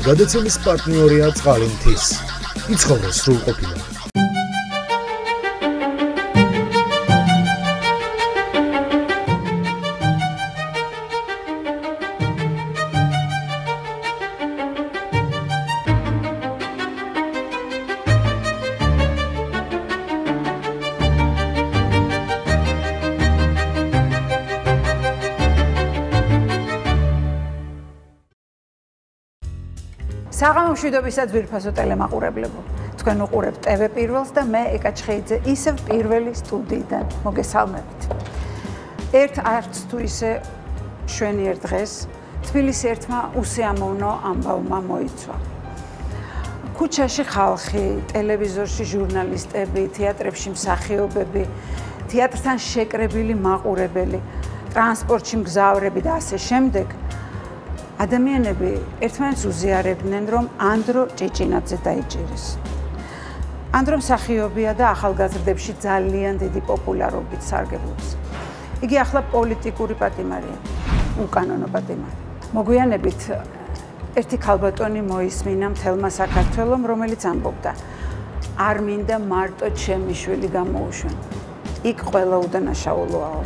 გადაცემის პარტნიორია წყალი მთის. იცხოვრე სრულყოფილად. საღამო მშვიდობისა ძვირფასო ტელემაყურებლებო. თქვენ უყურებთ TV პირველს და მე ეკა ჩხეიძე ისევ პირველი სტუდიიდან მოგესალმებით. ერთ არც თუ ისე შვენიერ დღეს თბილისი ერთმა უსიამოვნო ამბავმა მოიცვა. ქუჩაში ხალხი, ტელევიზორში ჟურნალისტები, თეატრებში მსახიობები, თეატრთან შეკრებილი მაყურებელი, ტრანსპორტში მგზავრები და ასე შემდეგ ადამიანები ერთმანეთს უზიარებდნენ, რომ ანდრო ჭიჭინაძე დაიჭირეს. ანდრო მსახიობია და ახალგაზრდებში ძალიან დიდი პოპულარობით სარგებლობს. იგი ახლა პოლიტიკური პატიმარია, უკანონო პატიმარი. მოგვიანებით ერთი ქალბატონი მოისმინა მთელმა საქართველომ, რომელიც ამბობდა: არ მინდა მარტო ჩემი შვილი გამოუშვენ. იქ ყველა უდანაშაულოაო.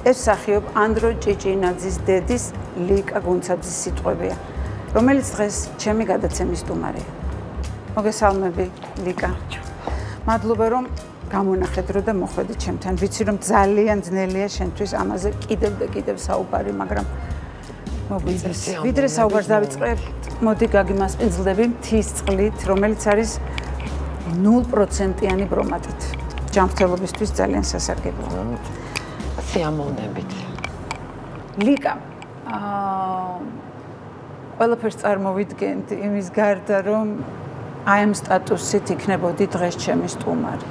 ეს მსახიობ ანდრო ჭიჭინაძის დედის ლიკა გუნცაძის სიტყვებია, რომელიც დღეს ჩემი გადაცემის სტუმარია. მოგესალმები, ლიკა. მადლობა, რომ გამონახეთ დრო და მოხვედი ჩემთან. ვიცი, რომ ძალიან ძნელია შენთვის ამაზე კიდევ და კიდევ საუბარი, მაგრამ მოგვიწევს. ვიდრე საუბარს დავიწყებ, მოდი გაგიმასპინძლდები მთის წყლით, რომელიც არის 0%-იანი ბრომატით. ჯანმრთელობისთვის ძალიან სასარგებლოა. სიამოვნებით. ლიკა, ყველაფერს წარმოვიდგენთ იმის გარდა, რომ აი ამ სტატუსით იქნებოდი დღეს ჩემი სტუმარი.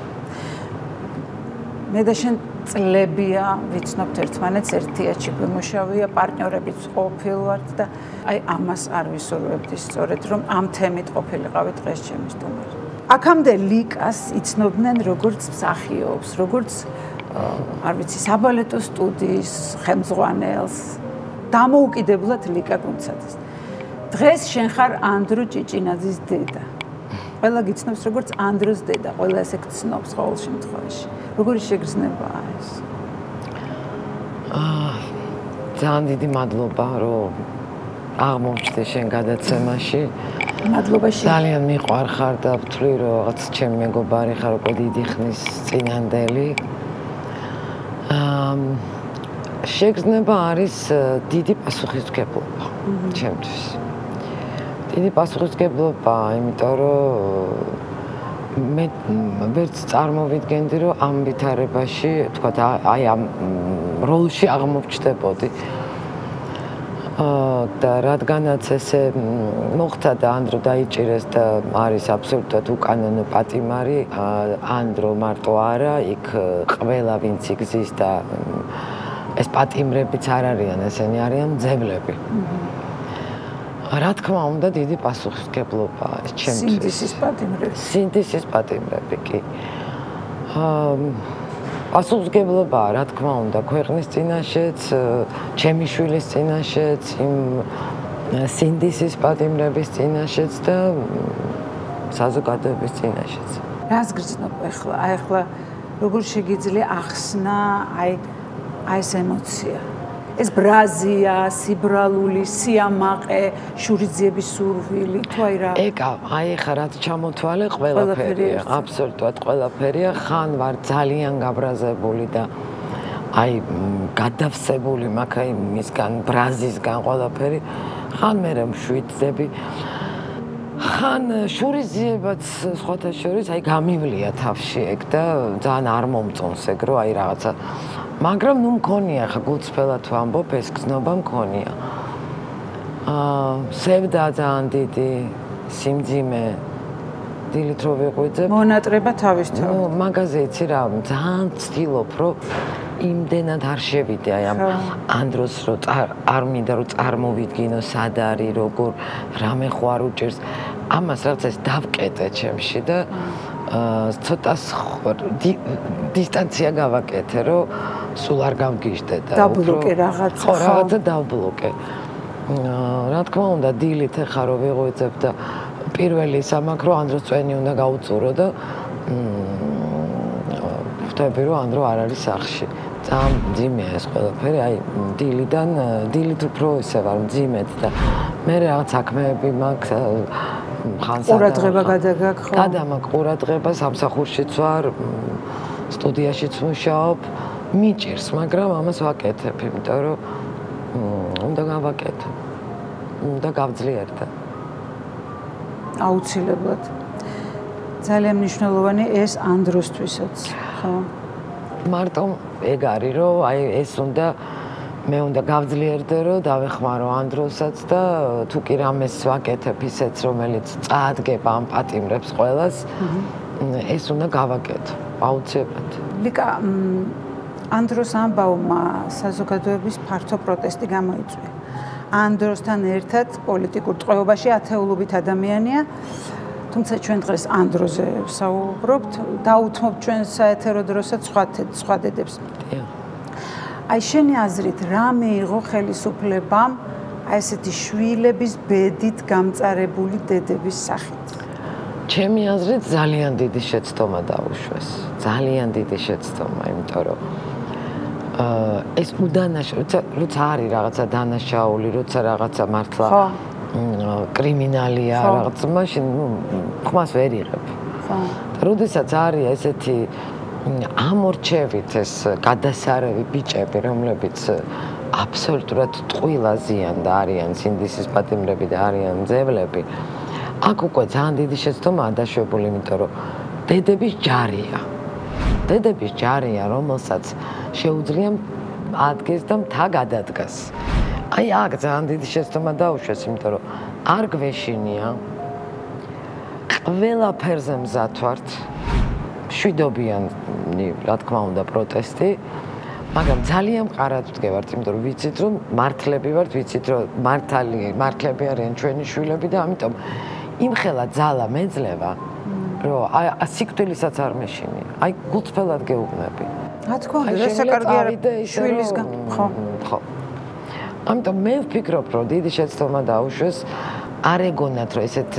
მე და შენ წლებია ვიცნობთ ერთმანეთს, ერთიაჩი გვიმუშავია, პარტნიორებიც ყოფილვართ და აი ამას არ ვისურვებდი სწორედ, რომ ამ თემით ყოფილიყავი დღეს ჩემი სტუმარი. აქამდე ლიკას იცნობდნენ როგორც მსახიობს, როგორც არ ვიცი, საბალეტო სტუდიის ხელმძღვანელს, დამოუკიდებლად ლიკა გუნცაძეს. დღეს შენ ხარ ანდრო ჭიჭინაძის დედა. ყველა გიცნობს როგორც ანდროს დედა, ყველა ესე გცნობს ყოველ შემთხვევაში. როგორი შეგრძნებაა ეს? ძალიან დიდი მადლობა, რომ აღმოჩნდი შენ გადაცემაში. მადლობა შენ. ძალიან მიყვარხარ და ვთვლი, რომ რაღაც ჩემი მეგობარი ხარ უკვე დიდი ხნის წინანდელი. შეგრძნება არის დიდი პასუხისმგებლობა ჩემთვის. დიდი პასუხისმგებლობა, იმიტომ რომ მე ვერც წარმოვიდგენდი, რომ ამ ვითარებაში, თქვათ, აი ამ როლში აღმოჩნდებოდი. და რადგანაც ესე მოხდა და ანდრო დაიჭირეს და არის აბსოლუტურად უკანონო პატიმარი, ანდრო მარტო არა, იქ ყველა ვინც იგზის და ეს პატიმრებიც არ არიან, ესენი არიან ძებლები. რა თქმა უნდა, დიდი პასუხისმგებლობაა ეს ჩემთვის. სინდისის პატიმრები. სინდისის პატიმრები კი. პასუხისმგებლობაა, რა თქმა უნდა, ქვეყნის წინაშეც, ჩემი შვილის წინაშეც, იმ სინდისის პატიმრების წინაშეც და საზოგადოების წინაშეც. რას გრძნობ ახლა? აი ახლა როგორ შეგიძლია ახსნა აი ეს ემოცია? ეს ბრაზია, სიბრალული, სიამაყე, შურიძიების სურვილი, თუ აი რა? ეკა, აი ხა რაც ჩამოთვალე, ყველაფერია, აბსოლუტურად ყველაფერია, ხან ვარ ძალიან გაბრაზებული და აი გადავსებული მაქვს აი მისგან ბრაზისგან ყველაფერი, ხან მე მშვიდდები. ხან შურიძიებაც სხვათა შორის აი გამივლია თავში ეგ და ძალიან არ მომწონს ეგ რომ აი რაღაცა მაგრამ ნუ მქონია ხა გულწრფელად ვამბობ ეს გზნობა მქონია. სევდა ძალიან დიდი სიმძიმე დილით რო ვიყვიძებ მონატრება თავისთავად. ნუ მაგაზე იცი რა ძალიან ვცდილობ რომ იმდენად არ შევიდე აი ამ ანდროს რო არ მინდა რომ წარმოვიდგინო სად არის როგორ რამე ხო არ უჭერს ამას რაღაც ეს დავკეტე ჩემში და ცოტა დისტანცია გავაკეთე რომ სულ არ გავგიჟდე და დაბლოკე რაღაცა. ხო, რაღაცა დაბლოკე. რა თქმა უნდა, დილით ეხა რო ვიღვიძებ და პირველი სამაქრო ანდროს წვენი უნდა გაუწურო და ხვდები რომ ანდრო არ არის სახლში. ძალიან მძიმეა ეს ყველაფერი, აი დილით უფრო ისე ვარ მძიმედ და მე რაღაც საქმეები მაქვს ყურადღება გადაგაქვს ხო? გადამაგ ყურადღება, სამსახურშიც ვარ, სტუდიაშიც მუშაობ, მიჭირს, მაგრამ ამას ვაკეთებ, იმიტომ რომ უნდა გავაკეთო. უნდა გავძლიერდე. აუცილებლად. ძალიან მნიშვნელოვანი ეს ანდროსთვისაც, ხო? მარტო ეგ არის, რომ აი ეს მე უნდა გავძლიერდე, რომ დავეხმარო ანდროსაც და თუ კი რამეს ვაკეთებ ისეც, რომელიც წაადგება ამ პატიმრებს ყველას, ეს უნდა გავაკეთო, აუცილებლად. ლიკა, ანდროს ამბავმა საზოგადოების ფართო პროტესტი გამოიწვია. ანდროსთან ერთად პოლიტიკურ ტყვეობაში ათეულობით ადამიანია. თუმცა ჩვენ დღეს ანდროზე ვსაუბრობთ, დაუთმობთ ჩვენ საეთერო დროსაც სხვა დედებს. აი შენი აზრით, რა მიიღო ხელისუფლებამ აი ესეთი შვილების ბედით გამწარებული დედების სახით? ჩემი აზრით ძალიან დიდი შეცდომა დაუშვეს. ძალიან დიდი შეცდომა, იმიტომ რომ ეს როცა არის რაღაცა დანაშაული, როცა რაღაცა მართლა კრიმინალია, რაღაც მაშინ ხმას ვერ იღებ. ხო. და როდესაც არის ესეთი ამორჩევით ეს გადასარევი ბიჭები, რომლებიც აბსოლუტურად ტყუილაზიან და არიან სინდისის პატიმრები და არიან ძევლები, აქ უკვე ძალიან დიდი შეცდომაა დაშვებული, იმიტომ რომ დედების ჯარია. დედების ჯარია, რომელსაც შეუძლია ადგეს და მთა გადადგას. აი აქ ძალიან დიდი შეცდომა დაუშვეს, იმიტომ რომ არ გვეშინია, ყველაფერზე მზად ვართ, მშვიდობიანი, რა თქმა უნდა, პროტესტი, მაგრამ ძალიან მყარად ვდგევართ, იმიტომ რომ ვიცით, რომ მართლები ვართ, ვიცით, რომ მართლები არიან ჩვენი შვილები და ამიტომ იმხელა ძალა მეძლევა, რომ სიკვდილისაც არ მეშინია. აი გულწრფელად გეუბნები. რა თქმა უნდა, რასაკარგია შვილისგან. ხო. ამიტომ მე ვფიქრობ, რომ დიდი შეცდომა დაუშვეს, არ ეგონათ, რომ ესეთ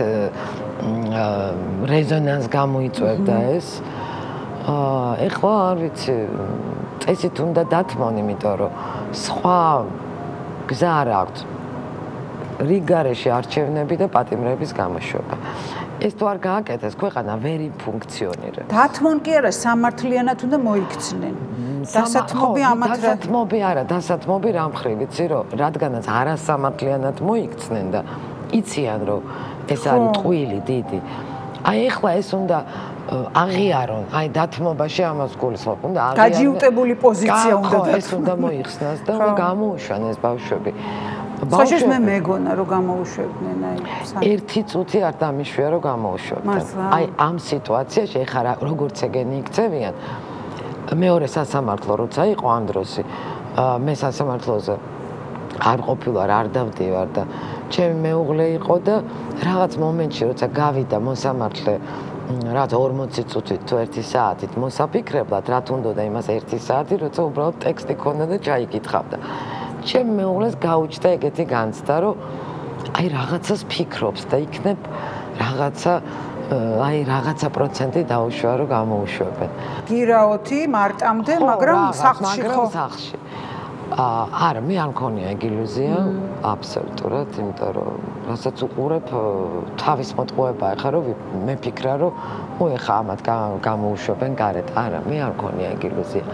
რეზონანსს გამოიწვევდა ეს. ეხლა არ ვიცი, წესით უნდა დათმონ, იმიტომ რომ სხვა გზა არ აქვს. რიგარეში არჩევნები და პატიმრების გამოშვება. ეს თუ არ გააკეთეს, ქვეყანა ვერ იფუნქციონირებს. დათმონ კი არა, სამართლიანად უნდა მოიქცნენ. დასათმობი ამათ რა? დასათმობი არა, დასათმობი რა მხრივ, ვიცი რომ რადგანაც არასამართლიანად მოიქცნენ და იციან რომ ეს არის ტყუილი დიდი. აი ეხლა ეს უნდა აღიარონ, აი დათმობაში ამას გულისხმობ, უნდა აღიარონ. გაჯიუტებული პოზიცია უნდა და ეს უნდა მოიხსნას და გამოუშვან ეს ბავშვები. ხოშეს მე მეგონა რომ გამოუშვებდნენ აი. ერთი წუთი არ დამიშვია რომ გამოუშვებდნენ. აი ამ სიტუაციაში ეხლა როგორც ეგენი იქცევიან. მეორე სასამართლო როცა იყო ამ დროსი, მე სასამართლოზე არ ყოფილვარ, არ დავდივარ და ჩემი მეუღლე იყო და რაღაც მომენტში როცა გავიდა მოსამართლე რაც 40 წუთით თუ 1 საათით მოსაფიქრებლად, რა თუნდოდა იმას 1 საათი, როცა უბრალოდ ტექსტი ქონდა და ჩაიკითხავდა. ჩემი მეუღლეს გაუჩნდა ეგეთი განცდა, რომ აი რაღაცას ფიქრობს და იქნებ რაღაცა პროცენტი დაუშვა რომ გამოუშვებენ. გირაოთი მარტამდე, მაგრამ სახლში ხო? სახლში. არა, მე არ მქონია ეგ ილუზია, აბსოლუტურად, იმიტომ რომ რასაც უყურებ, თავის მოტყუება ეხა რომ მე ფიქრა რომ ეხა ამათ გამოუშვებენ გარეთ. არა, მე არ მქონია ეგ ილუზია.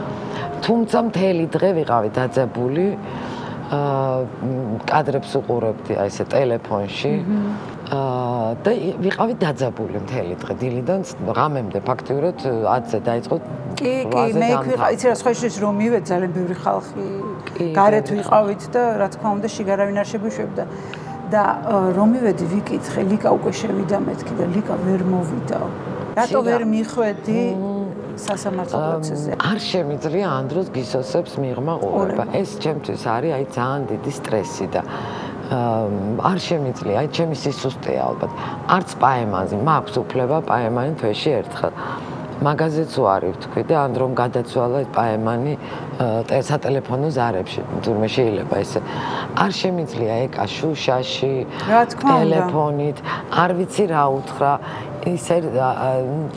თუმცა მთელი დღე ვიყავი დაძაბული, კადრებს უყურებდი აი ესე ტელეფონში. და ვიყავი დაძაბული მთელი დღე დილიდან ღამემდე ფაქტიურად 10-ზე დაიწყო. კი, მე იქ ვიყავი, იცი რა, სხვა შეშ რომ მივედი ძალიან ბევრი ხალხი გარეთ ვიყავით და რა თქმა უნდა შიგარავინ არ შეგვიშვებდა. და რომ მივედი ვიკითხე, ლიკა უკვე შევიდა მეთქი და ლიკა ვერ მოვიდაო. რატო ვერ მიხვედი სასამართლო პროცესზე? არ შემიძლია ამ დროს გისოსებს მიღმა ყურება. ეს ჩემთვის არის აი ძალიან დიდი სტრესი და არ შემიძლია, აი ჩემი სისუსტეა ალბათ. არც პაემანზე, მაქვს უფლება პაემანი თვეში ერთხელ. მაგაზეც უარი ვთქვი და ან რომ გადაცვალა პაემანი სატელეფონო ზარებში, თურმე შეიძლება ესე. არ შემიძლია ეკა შუშაში, ტელეფონით, არ ვიცი რა უთხრა, ისე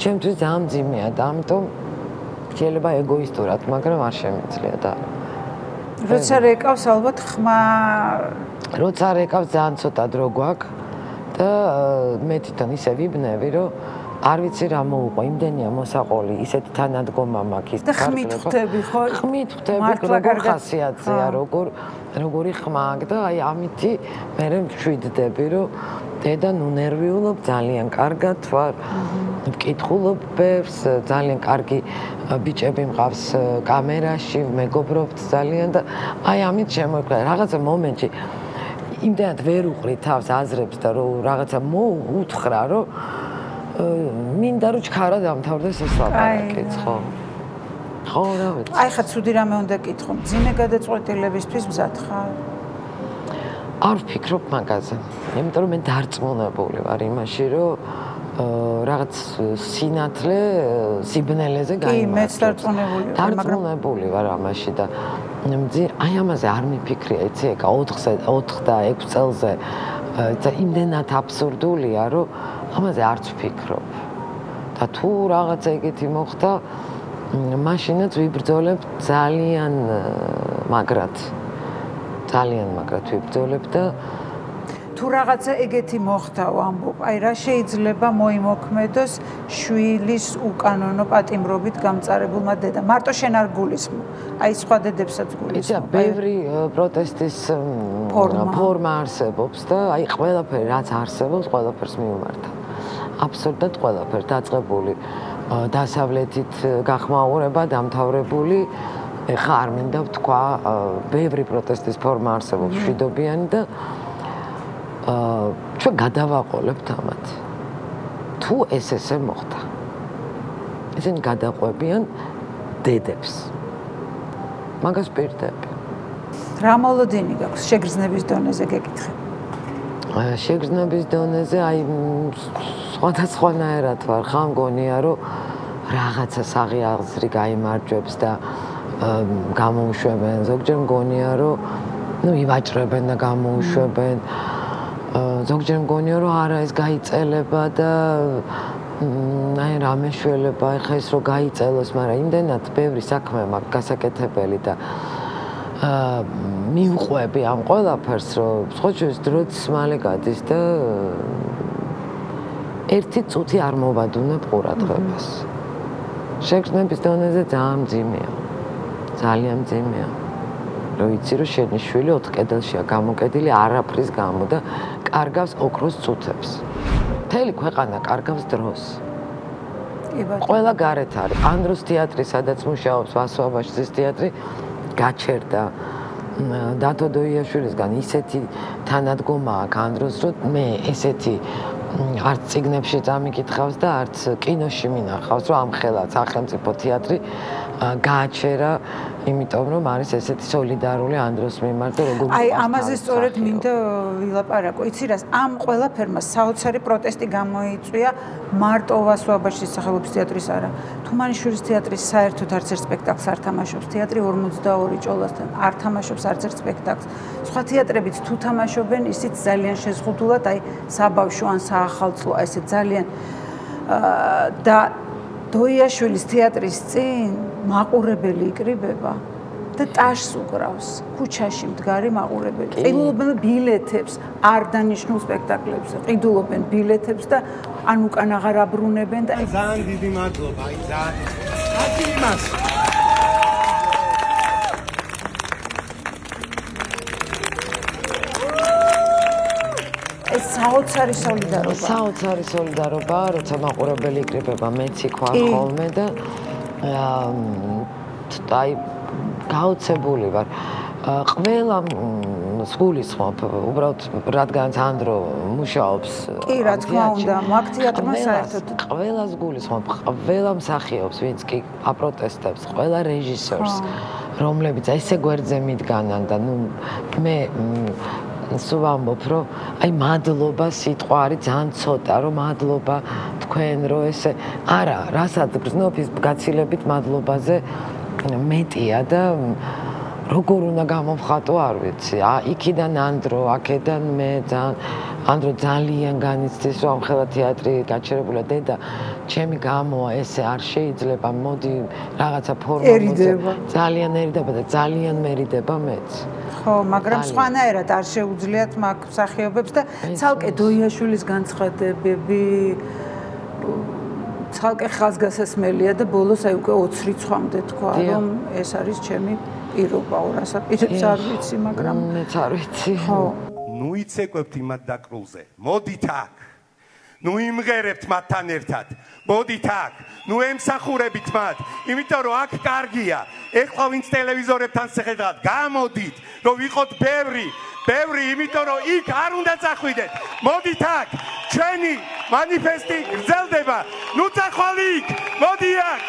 ჩემთვის ძალიან მძიმეა და ამიტომ შეიძლება ეგოისტურად, მაგრამ არ შემიძლია და როცა რეკავს ალბათ ხმა როცა რეკავს ძალიან ცოტა დრო გვაქვს და მე თვითონ ისე ვიბნევი რომ არ ვიცი რა მოუყვა, იმდენია მოსაყოლი, ისეთი თანადგომა მაქვს. და ხმით ხვდები ხო? ხმით ხვდები, როგორ ხასიათზეა, როგორი ხმა აქვს და აი ამითი მე მშვიდდები, რომ დედა ნუ ნერვიულობ, ძალიან კარგად ვარ. ვკითხულობ ბევრს, ძალიან კარგი ბიჭები მყავს კამერაში, მეგობრობთ ძალიან და აი ამით შემოიყვება რაღაცა მომენტში იმდენად ვერ უყრი თავს აზრებს და რომ რაღაცა მოუთხრა, რომ მინდა რომ ჩქარა დამთავრდეს ეს ლაპარაკიც, ხო? ხო, რა ვიცი. აი ხა ცუდი რამე უნდა კითხო, მძიმე გადაწყვეტილებისთვის მზად ხარ? არ ვფიქრობ მაგაზე. იმიტომ რომ მე დარწმუნებული ვარ იმაში, რომ რაღაც სინათლე სიბნელეზე გაიმართებს. კი, მეც დარწმუნებული ვარ, მაგრამ დარწმუნებული ვარ ამაში და აი ამაზე არ მიფიქრია, იცი, ეკა 4 და 6 წელზე და იმდენად აბსურდულია, რომ ამაზე არც ვფიქრობ. და თუ რაღაცა ეგეთი მოხდა, მაშინაც ვიბრძოლებ ძალიან მაგრად. ძალიან მაგრად ვიბრძოლებ და თუ რაღაცა ეგეთი მოხდა ვამბობ, აი რა შეიძლება მოიმოქმედოს შვილის უკანონო პატიმრობით გამწარებულმა დედა. მარტო შენ არ გულისხმობ. აი სხვა დედებსაც გულისხმობ. ბევრი პროტესტის ფორმა არსებობს და აი ყველაფერი რაც არსებობს, ყველაფერს მივმართავ. აბსოლუტურად ყველაფერი დაწყებული დასავლეთით გახმაურება, დამთავრებული ეხა არ მინდა ვთქვა, ბევრი პროტესტის ფორმა არსებობს მშვიდობიანი და ჩვენ გადავაყოლებთ ამათ. თუ ესე მოხდა. ისინი გადაყვებიან დედებს. მაგას პირდები. რა მოლოდინი გაქვს შეგრძნების დონეზე გეკითხე? შეგრძნების დონეზე აი სხვადასხვანაირად ვარ, ხან გონია რომ რაღაცა საღიაზრი გაიმარჯვებს და გამოუშვებენ, ზოგჯერ მგონია რომ ნუ ივაჭრებენ და გამოუშვებენ. ზოგჯერ მგონია რომ არა ეს გაიწელება და აი რა მეშველება ეხა ეს რომ გაიწელოს, მაგრამ იმდენად ბევრი საქმე მაქვს გასაკეთებელი და მივყვები ამ ყველაფერს, რომ სხვაჩვენს დროც მალე გადის და ერთი წუთი არ მოვადუნებ ყურადღებას. შეგრძნების დონეზე ძალიან მძიმეა. ძალიან მძიმეა. რომ იცი რომ შენი შვილი 4 კედელშია გამოკედილი არაფრის გამო და კარგავს ოქროს წუთებს. მთელი ქვეყანა კარგავს დროს. ყველა გარეთ არის. ანდროს თეატრი, სადაც მუშაობს ვასოაბაშიძის თეატრი, გაჩერდა. დათო დოიაშვილისგან ისეთი თანადგომა აქვს ანდროს, რომ მე ესეთი არც წიგნებში წამიკითხავს და არც კინოში მინახავს, რომ ამ ხელად სახელმწიფო თეატრი გააჩერა, იმიტომ რომ არის ესეთი სოლიდარული ანდროს მიმართ და როგორ აი ამაზე სწორედ მინდა ვილაპარაკო. იცი რას, ამ ყველაფერმა საოცარი პროტესტი გამოიწვია მარტო ვასოაბაშიძის სახელობის თეატრის არა. თუმანიშვილის თეატრის საერთოდ არც ერთ სპექტაკლს არ თამაშობს. თეატრი 52 ჭოლასთან არ თამაშობს არც ერთ სპექტაკლს. სხვა თეატრებიც თუ თამაშობენ, ისიც ძალიან შეზღუდულად, აი საბავშვო ან საახალწლო, ესე ძალიან და დოიაშვილის თეატრის წინ მაყურებელი იკრიბება და ტაშს უკრავს ქუჩაში მდგარი მაყურებელი. ყიდულობენ ბილეთებს არ დანიშნულ სპექტაკლებზე. ყიდულობენ ბილეთებს და ან უკან აღარ აბრუნებენ და ძალიან დიდი მადლობა, აი ძალიან. აკი იმას. ეს საოცარი სოლიდარობა. საოცარი სოლიდარობა, როცა მაყურებელი იკრიბება, მეც იქ ვარ ხოლმე და აი გაოცებული ვარ. ყველა სგულისხმობ, უბრალოდ რადგან ანდრო მუშაობს. კი, რა თქმა უნდა, მაგ თეატრმა საერთოდ ყველა სგულისხმობ, ყველა მსახიობს, ვინც კი აპროტესტებს, ყველა რეჟისორს, რომლებიც ესე გვერდზე მიდგანან და ნუ მე სულ ვამბობ, რომ აი მადლობა სიტყვა არის ძალიან ცოტა, რომ მადლობა თქვენ, რომ ესე არა, რასაც გრძნობ ის გაცილებით მადლობაზე მეტია და როგორ უნდა გამოვხატო არ ვიცი. იქიდან ანდრო, აქედან მე ანდრო ძალიან განიცდის, რომ ამხელა თეატრი გაჩერებულა დედა, ჩემი გამოა ესე არ შეიძლება, მოდი რაღაცა ფორმა ერიდება. ძალიან ერიდება და ძალიან მერიდება მეც. ხო, მაგრამ სხვანაირად არ შეუძლიათ მაგ მსახიობებს და ცალკე დოიაშვილის განცხადებები ცალკე ხაზგასასმელია და ბოლოს აი უკვე 20 რიცხვამდე თქვა, რომ ეს არის ჩემი პირობა, ორასაპირებს არ ვიცი, მაგრამ მეც არ ვიცი. ხო. ნუ იცეკვებთ იმათ დაკრულზე. მოდით აქ. ნუ იმღერებთ მათთან ერთად. მოდით აქ. ნუ ემსახურებით მათ, იმიტომ რომ აქ კარგია. ეხლა ვინც ტელევიზორებთან შეხედავთ, გამოდით, რომ ვიყოთ ბევრი, იმიტომ რომ იქ არ უნდა წახვიდეთ. მოდით აქ. ჩვენი манифеסטי გრძელდება. ნუ წახვალ იქ. მოდი აქ.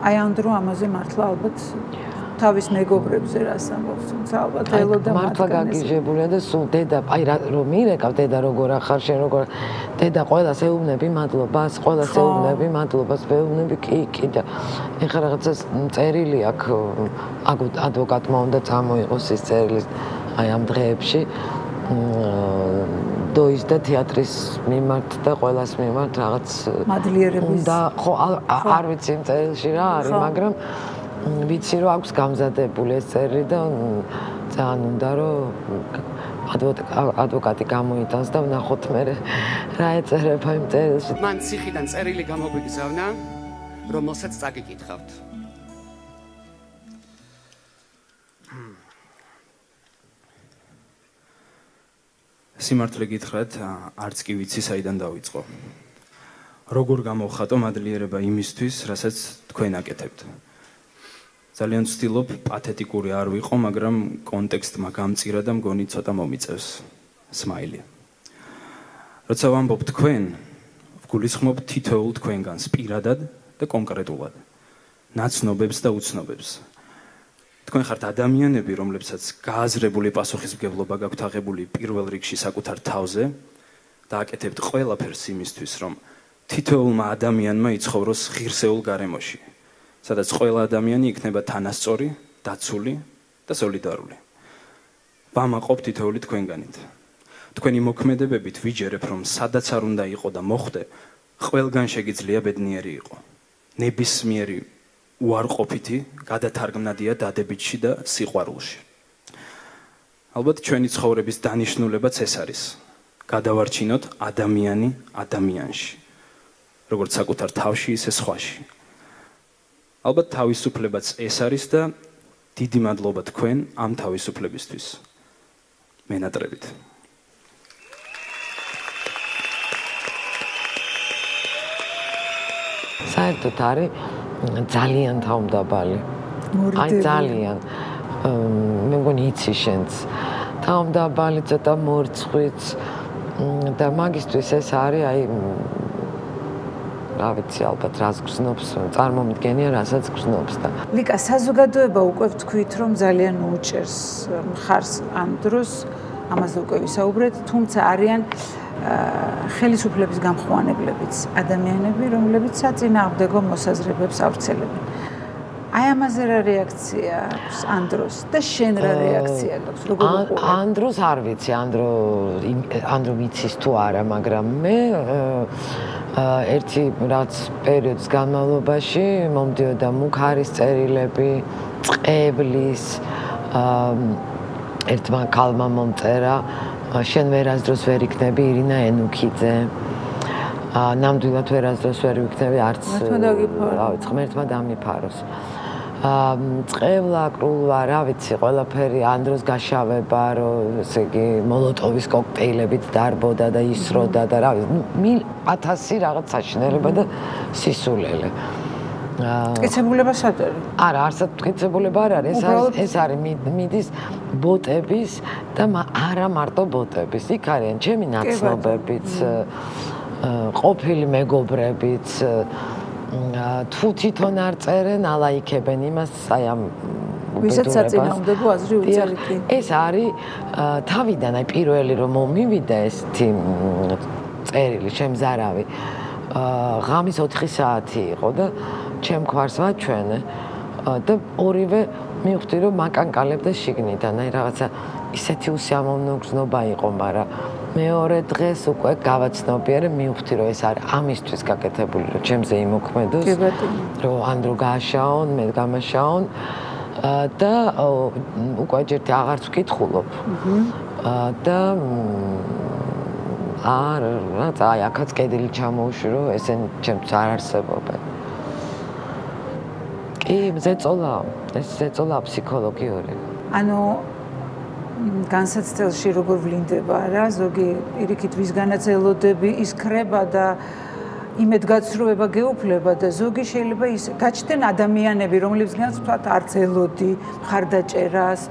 აი ანდრო ამაზე მართლა ალბათ თავის მეგობრებზე რას ამბობს, თუმცა ალბათ ელო და მართლა გაგიჟებულია და სულ დედა, აი რომ მირეკავ დედა როგორ ახარ შენ როგორ დედა ყველას ეუბნები მადლობას, ყველას ეუბნები მადლობას, ვეუბნები კი და ეხლა რაღაცა წერილი აქვს ადვოკატმა უნდა წამოიღოს ის წერილი აი ამ დღეებში დოის და თეატრის მიმართ და ყველას მიმართ რაღაც მადლიერების და ხო არ ვიცი იმ წერილში რა არის, მაგრამ ვიცი რომ აქვს გამზადებული ეს წერილი და ძალიან უნდა რომ ადვოკატი გამოიტანს და ვნახოთ მე რა ეწერება იმ წერილში. მან ციხიდან წერილი გამოგვიგზავნა, რომელსაც წაგიკითხავთ. სიმართლე გითხრათ, არც კი ვიცი საიდან დავიწყო. როგორ გამოვხატო მადლიერება იმისთვის, რასაც თქვენ აკეთებთ. ძალიან ვცდილობ პათეტიკური არ ვიყო, მაგრამ კონტექსტმა გამწირა და მგონი ცოტა მომიწევს სმაილი. როცა ვამბობ თქვენ, ვგულისხმობ თითოეულ თქვენგანს პირადად და კონკრეტულად, ნაცნობებს და უცნობებს. თქვენ ხართ ადამიანები, რომლებსაც გააზრებული პასუხისმგებლობა გაქვთ აღებული პირველ რიგში საკუთარ თავზე და აკეთებთ ყველაფერს იმისთვის, რომ თითოეულმა ადამიანმა იცხოვროს ღირსეულ გარემოში, სადაც ყველა ადამიანი იქნება თანასწორი, დაცული და სოლიდარული. ვამაყობ თითოეული თქვენგანით. თქვენი მოქმედებებით ვიჯერებ, რომ სადაც არ უნდა იყო და მოხდე, ყველგან შეგიძლია ბედნიერი იყო. ნებისმიერი უარყოფითი გადათარგმნადია დადებითში და სიყვარულში. ალბათ ჩვენი ცხოვრების დანიშნულებაც ეს არის. გადავარჩინოთ ადამიანი ადამიანში, როგორც საკუთარ თავში, ისე სხვაში. ალბათ თავისუფლებაც ეს არის და დიდი მადლობა თქვენ ამ თავისუფლებისთვის. მენატრებით. საერთოდ არის ძალიან თავმდაბალი. აი ძალიან. მე მგონი იცი შენც. თავმდაბალი, ცოტა მორცხვიც და მაგისტვის ეს არის აი რა ვიცი ალბათ რას გრძნობს, წარმომიდგენია რასაც გრძნობს და. ლიკა, საზოგადოება უკვე ვთქვით, რომ ძალიან უჭერს მხარს ანდროს, ამაზე უკვე ვისაუბრეთ, თუმცა არიან ხელისუფლების გამხმოვანებლებიც, ადამიანები, რომლებიც საწინააღმდეგო მოსაზრებებს ავრცელებენ. აი ამაზე რა რეაქცია აქვს ანდროს და შენ რა რეაქცია გაქვს, როგორ უყურებ? ანდროს არ ვიცი, ანდრო მიცის თუ არა, მაგრამ მე ერთი რაც პერიოდის განმავლობაში მომდიოდა მუქარის წერილები, წყებლის ერთმა ქალმა მომწერა შენ ვერასდროს ვერ იქნები ირინა ენუქიძე. ნამდვილად ვერასდროს ვერ ვიქნები არც ღმერთმა დამიფაროს. წყევლა, კრულვა, რა ვიცი, ყველაფერი ანდროს გაშავება, რომ ესე იგი მოლოტოვის კოქტეილებით დარბოდა და ისროდა და რა ვიცი, 1000 რაღაც საშინელება და სისულელე. მტკიცებულება სად არის? არა, არსად მტკიცებულება არ არის, ეს არის მიდის ბოტების და არა მარტო ბოტების. იქ არიან ჩემი ნაცნობებიც, ყოფილი მეგობრებიც, თუ თვითონ არ წერენ, ალაიქებენ იმას, აი ამ ვისაც საწინააღმდეგო აზრი უწერითი. ეს არის თავიდან, აი პირველი რომ მომივიდა ეს წერილი, შემზარავი. ღამის 4 საათი იყო და ჩემ ქვარს ვაჩვენე და ორივე მივხვდი რომ მაკანკალებდა შიგნიდან, აი რაღაცა ისეთი უსიამოვნო გზნობა იყო, მაგრამ მეორე დღეს უკვე გავაცნობიერე, მივხვდი რომ ეს არის ამისთვის გაკეთებული, რომ ჩემზე იმოქმედოს, რომ ანდრო გააშაონ, მე გამაშაონ და უკვე ჯერტი აღარც ვკითხულობ. და აი აქაც კედელი ჩამოუშვი, რომ ესენი ჩემთვის არ არსებობენ. კი, ზეწოლა, ეს ზეწოლა ფსიქოლოგიური. ანუ განსაცდელში როგორ ვლინდება რა, ზოგი პირიქით ვისგანაც ელოდები ის ქრება და იმედგაცრუება გეუფლება და ზოგი შეიძლება ის გაჩნდნენ ადამიანები, რომლებსაც ვთქვათ არც ელოდი, მხარდაჭერას,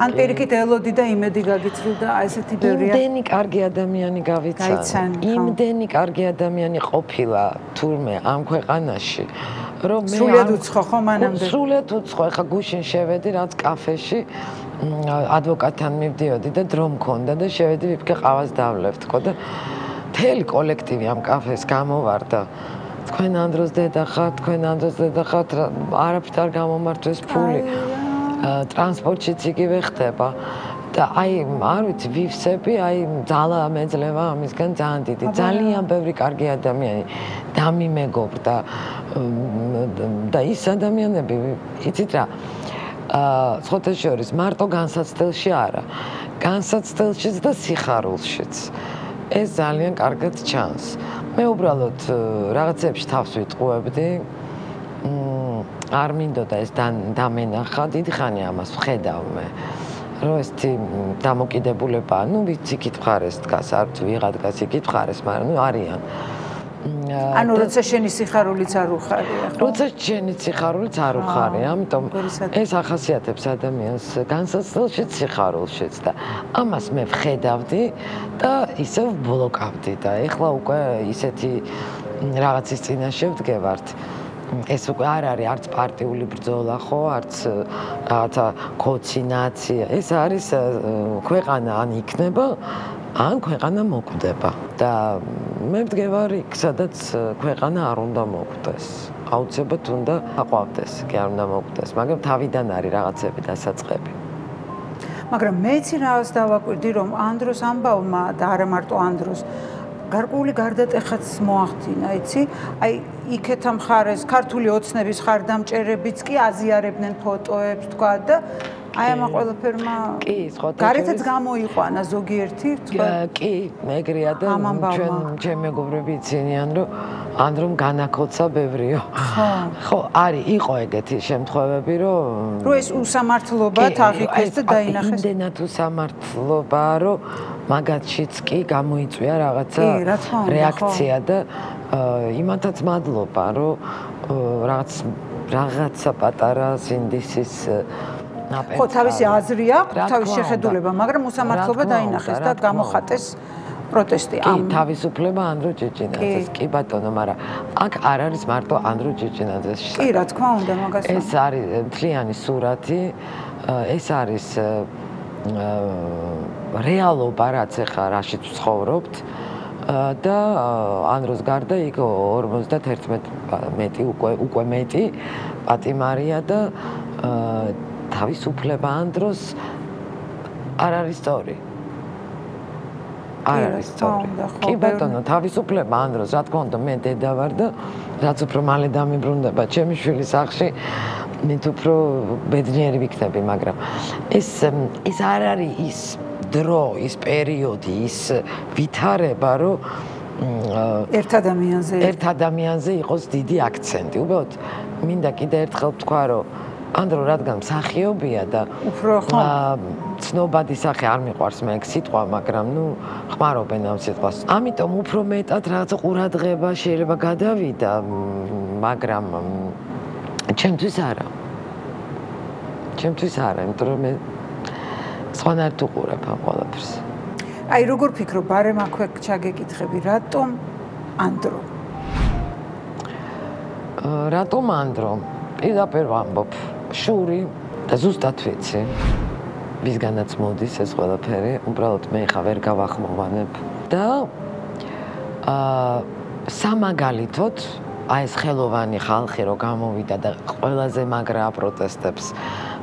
ან პირიქით ელოდი და იმედი გაგიცრუდა, აი ესეთი ბევრია. იმდენი კარგი ადამიანი გავიცან, იმდენი კარგი ადამიანი ყოფილა თურმე ამ ქვეყანაში, რომ მე სრულიად უცხო ხო მანამდე? სრულიად უცხო, ეხა გუშინ შევედი რაც კაფეში ადვოკატთან მივდიოდი და დრო მქონდა და შევედი ვიფიქრე ყავას დავლევ თქო და მთელი კოლექტივი ამ კაფეს გამოვარდა. თქვენ ანდროს დედა ხართ, თქვენ ანდროს დედა ხართ, არაფრით არ გამომართვეს ფული. ტრანსპორტშიც იგივე ხდება. და აი, არ ვიცი, ვივსები, აი, ძალა მეძლევა ამისგან ძალიან დიდი. ძალიან ბევრი კარგი ადამიანი დამიმეგობრდა და ის ადამიანები, იცით რა, სხვათა შორის მარტო განსაცდელში არა, განსაცდელშიც და სიხარულშიც. ეს ძალიან კარგად ჩანს. მე უბრალოდ რაღაცებში თავს ვიტყუებდი. არ მინდოდა ეს დამენახა, დიდი ხანია ამას ვხედავ მე. რომ ეს დამოკიდებულება, ნუ ვიცი კითხარეს დგას, არც ვიღა დგას იკითხარეს, მაგრამ ნუ არიან. ანუ როცა შენი სიხარულიც არ უხარია, ხო? როცა შენი სიხარულიც არ უხარია, ამიტომ ეს ახასიათებს ადამიანს განსაცდელშიც, სიხარულშიც და ამას მე ვხედავდი და ისევ ბლოკავდი და ეხლა უკვე ისეთი რაღაცის წინაშე ვდგევართ. ეს უკვე არ არის არც პარტიული ბრძოლა, ხო, არც რაღაცა კოცინაცია. ეს არის ქვეყანა ან იქნება, ან ქვეყანა მოკვდება და მე ვდგევარ იქ, სადაც ქვეყანა არ უნდა მოკვდეს. აუცილებლად უნდა აყვავდეს, კი არ უნდა მოკვდეს, მაგრამ თავიდან არის რაღაცები დასაწყები. მაგრამ მეც რაღაც დავაკვირდი, რომ ანდროს ამბავმა და არა მარტო ანდროს გარკვეული გარდატეხაც მოახდინა, იცი? აი, იქეთა მხარეს ქართული ოცნების ხარდამჭერებიც კი აზიარებდნენ ფოტოებს, თქვა და აი ამ ყველაფერმა გარეთაც გამოიყვანა ზოგიერთი, თქვა. კი, ეგრეა და ჩემ მეგობრები იცინიან, რომ ანდრომ განაკოცა ბევრიო. ხო, არის, იყო ეგეთი შემთხვევები, რომ ეს უსამართლობა თაღიქეს და დაინახეს. იმდენად უსამართლობაა, რომ მაგათშიც კი გამოიწვია რაღაცა რეაქცია და იმათაც მადლობა, რომ რაღაცა პატარა სინდისის ხო, თავისი აზრი აქვს, თავისი შეხედულება, მაგრამ უსამართლობა დაინახეს და გამოხატეს პროტესტი. კი, თავისუფლება ანდრო ჭეჭინაძეს, კი ბატონო, მაგრამ აქ არ არის მარტო ანდრო ჭეჭინაძეს. კი, რა თქმა უნდა, მაგას. ეს არის მთლიანი სურათი, ეს არის რეალობა, რაც ახლა რაშიც ვცხოვრობთ და ანდროს გარდა იქ 51 მეტი უკვე მეტი პატიმარია და თავისუფლება ანდროს არ არის სწორი. არ არის სწორი. კი ბატონო, თავისუფლება ამ დროს, რა თქმა უნდა, მე დედა ვარ და რაც უფრო მალე დამიბრუნდება ჩემი შვილი სახლში, მით უფრო ბედნიერი ვიქნები, მაგრამ ეს არ არის ის დრო, ის პერიოდი, ის ვითარება, რომ ერთ ადამიანზე იყოს დიდი აქცენტი. უბრალოდ მინდა კიდე ერთხელ ვთქვა, რომ ანდრო რადგან მსახიობია და უფრო ხო ცნობადი სახე არ მიყვარს მე ეგ სიტყვა, მაგრამ ნუ ხმარობენ ამ სიტყვას. ამიტომ უფრო მეტად რაღაც ყურადღება შეიძლება გადავიდა, მაგრამ ჩემთვის არა. ჩემთვის არა, იმიტომ რომ მე სხვანაირად უყურებ ამ ყველაფერს. აი როგორ ფიქრობ, ბარემ აქვე ჩაგეკითხები, რატომ ანდრო? რატომ ანდრო? პირდაპირ ვამბობ, შური და ზუსტად ვიცი. ვისგანაც მოდის ეს ყველაფერი, უბრალოდ მე ხა ვერ გავახმოვანებ და სამაგალითოდ აი ეს ხელოვანი ხალხი რო გამოვიდა და ყველაზე მაგრა პროტესტებს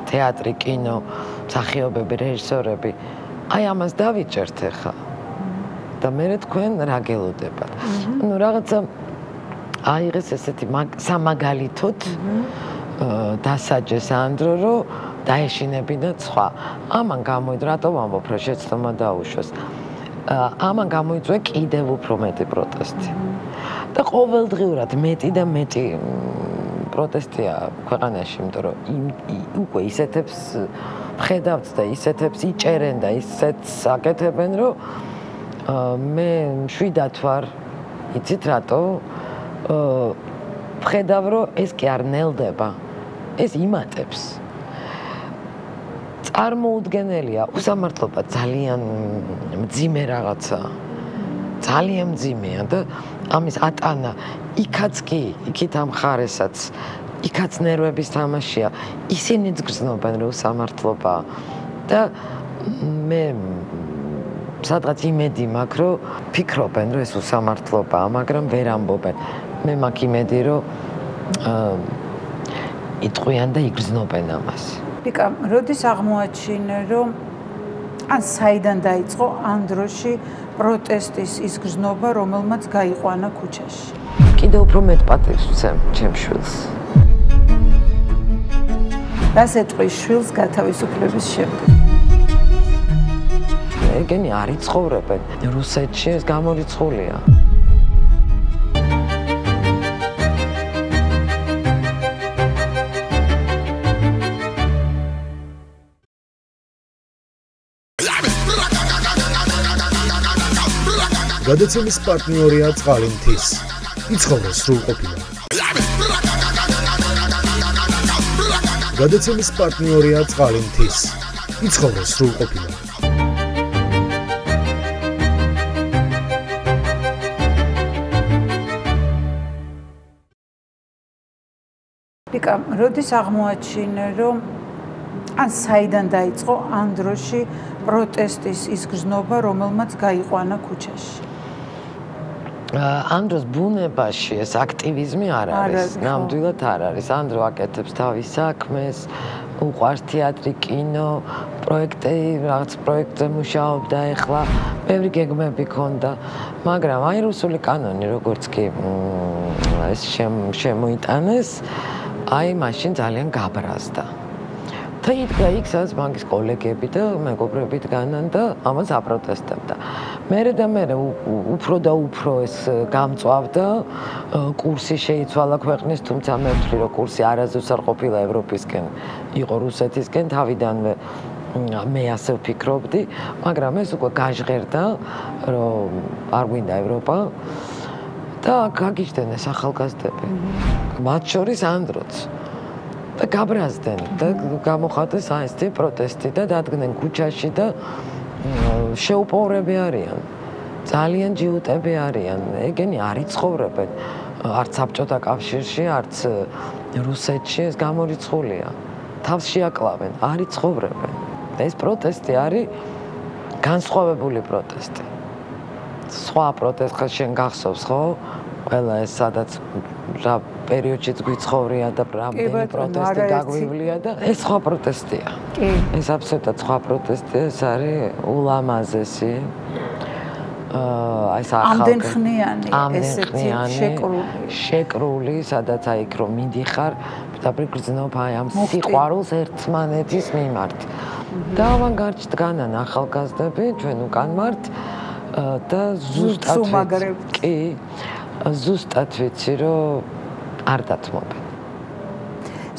თეატრი, კინო, მსახიობები, რეჟისორები აი ამას დავიჭერთ ახლა და მე თქვენ რა გელოდებათ. ნუ რაღაცა აიღეს ესეთი სამაგალითოდ დასაჯეს ანდრო, რომ დაეშინებინათ სხვა. ამან გამოიწვია, რატომ ვამბობ, რომ შეცდომა დაუშვეს. ამან გამოიწვია კიდევ უფრო მეტი პროტესტი. და ყოველდღიურად მეტი და მეტი პროტესტია ქვეყანაში, იმიტომ რომ უკვე ისეთებს ხედავთ და ისეთებს იჭერენ და ისეთს აკეთებენ, რომ მე მშვიდად ვარ, იცით რატო? ვხედავ, რომ ეს კი არ ნელდება. ეს იმატებს. წარმოუდგენელია, უსამართლობა ძალიან მძიმე რაღაცა. ძალიან მძიმეა და ამის ატანა იქაც კი, იქით ამ ხარესაც, იქაც ნერვების თამაშია. ისინიც გრძნობენ, რომ უსამართლობაა. და მე სადღაც იმედი მაქვს, რომ ფიქრობენ, რომ ეს უსამართლობაა, მაგრამ ვერ ამბობენ. მე მაქვს იმედი, რომ იტყვიან და იგრძნობენ ამას. ვიკა, როდის აღმოაჩინე, რომ ან საიდან დაიწყო ამ დროში პროტესტის ის გრძნობა, რომელმაც გაიყვანა ქუჩაში? კიდევ უფრო მეტ პატივს ვცემ ჩემ შვილს. რას ეტყვის შვილს გათავისუფლების შემდეგ? ეგენი არ იცხოვრებენ. რუსეთში ეს გამორიცხულია. გადაცემის პარტნიორია წყალინთის. იცხოვრე სრულყოფილად. გადაცემის პარტნიორია წყალინთის. იცხოვრე სრულყოფილად. ვიკა, როდის აღმოაჩინე, რომ ან საიდან დაიწყო ამ დროში პროტესტის ის გრძნობა, რომელმაც გაიყვანა ქუჩაში? ანდროს ბუნებაში ეს აქტივიზმი არ არის, ნამდვილად არ არის. ანდრო აკეთებს თავის საქმეს, უყვარს თეატრი, კინო, პროექტი, რაღაც პროექტზე მუშაობდა ეხლა, ბევრი გეგმები ჰქონდა, მაგრამ აი რუსული კანონი როგორც კი ეს შემოიტანეს, აი მაშინ ძალიან გაბრაზდა. და იდგა იქ, სადაც ბანკის კოლეგები და მეგობრები დგანან და ამას აპროტესტებდა. მერე და მერე უფრო და უფრო ეს გამწვავდა, კურსი შეიცვალა ქვეყნის, თუმცა მე ვთვლი, რომ კურსი არასდროს არ ყოფილა ევროპისკენ, იყო რუსეთისკენ, თავიდანვე მე ასე ვფიქრობდი, მაგრამ ეს უკვე გაჟღერდა, რომ არ გვინდა ევროპა და გაგიჟდნენ ახალგაზრდები. მათ შორის ანდროც. და გაბრაზდნენ და გამოხატეს აი ეს პროტესტი და დადგნენ ქუჩაში და შეუპოვრები არიან. ძალიან ჯიუტები არიან. ეგენი არ იცხოვრებენ. არც საბჭოთა კავშირში, არც რუსეთში ეს გამორიცხულია. თავს შეაკლავენ, არ იცხოვრებენ. ეს პროტესტი არის განსხვავებული პროტესტი. სხვა პროტესტი შენ გახსოვს, ხო? ყველა ეს სადაც რა პერიოდშიც გვიცხოვრია და რამდენი პროტესტი გაგვივლია და ეს სხვა პროტესტია. ეს აბსოლუტურად სხვა პროტესტია, ეს არის ულამაზესი. ეს ამდენხნიანი ესეთი შეკრული, სადაც აი იქ რომ მიდიხარ, დაბრძნობ აი ამ სიყვარულს ერთმანეთის მიმართ. და ავანგარდში დგანან ახალგაზრდები, ჩვენ უკან ვართ და ზუსტად ვიცი, რომ არ დათმობენ.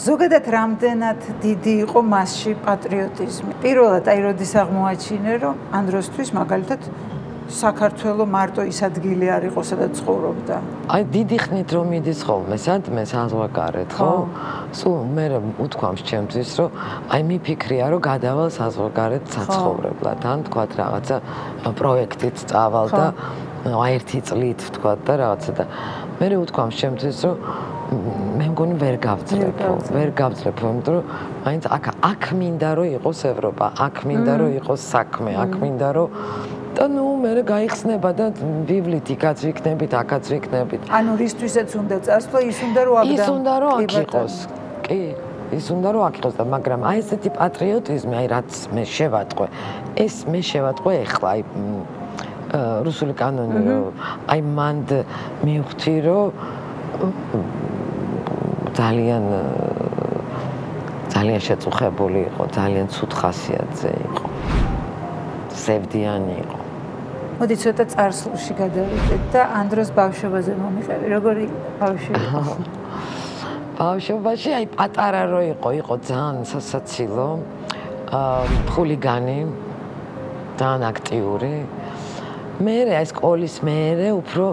ზოგადად რამდენად დიდი იყო მასში პატრიოტიზმი. პირველად აი როდის აღმოაჩინე, რომ ამ დროსთვის მაგალითად საქართველო მარტო ის ადგილი არ იყო, სადაც ცხოვრობდა. აი დიდი ხნით რომ მიდის ხოლმე, სადმე საზღვარგარეთ, ხო? სულ მე უთქვამს ჩემთვის, რომ აი მიფიქრია, რომ გადავალ საზღვარგარეთ საცხოვრებლად, ან თქვათ რაღაცა პროექტით წავალ და აი ერთი წლით თქვათ და რაღაცა და მე უთქვამს ჩემთვის, რომ მე მგონი ვერ გავძლებ, იმიტომ რომ მაინც აქ მინდა რომ იყოს ევროპა, აქ მინდა რომ იყოს საქმე, აქ მინდა რომ და ნუ მე გაიხსნება და ბიბლით იქაც ვიქნებით, აქაც ვიქნებით. ანუ რისთვისაც უნდა წასვლა, ის უნდა რომ აქ იქ იყოს. კი, ის უნდა რომ აქ იყოს და მაგრამ აი ესეთი პატრიოტიზმი, აი რაც მე შევატყვე, ეს მე შევატყვე ეხლა აი რუსული კანონი რომ აი მანდ მივხვდი რომ ძალიან შეწუხებული იყო, ძალიან ცუდ ხასიათზე იყო. სევდიანი იყო. მოდი ცოტა წარსულში გადავიდეთ და ანდროს ბავშვობაზე მომიყევი. როგორი ბავშვი იყო? ბავშვობაში აი პატარა რო იყო ძალიან სასაცილო, ხულიგანი, ძალიან აქტიური. მერე აი სკოლის მერე უფრო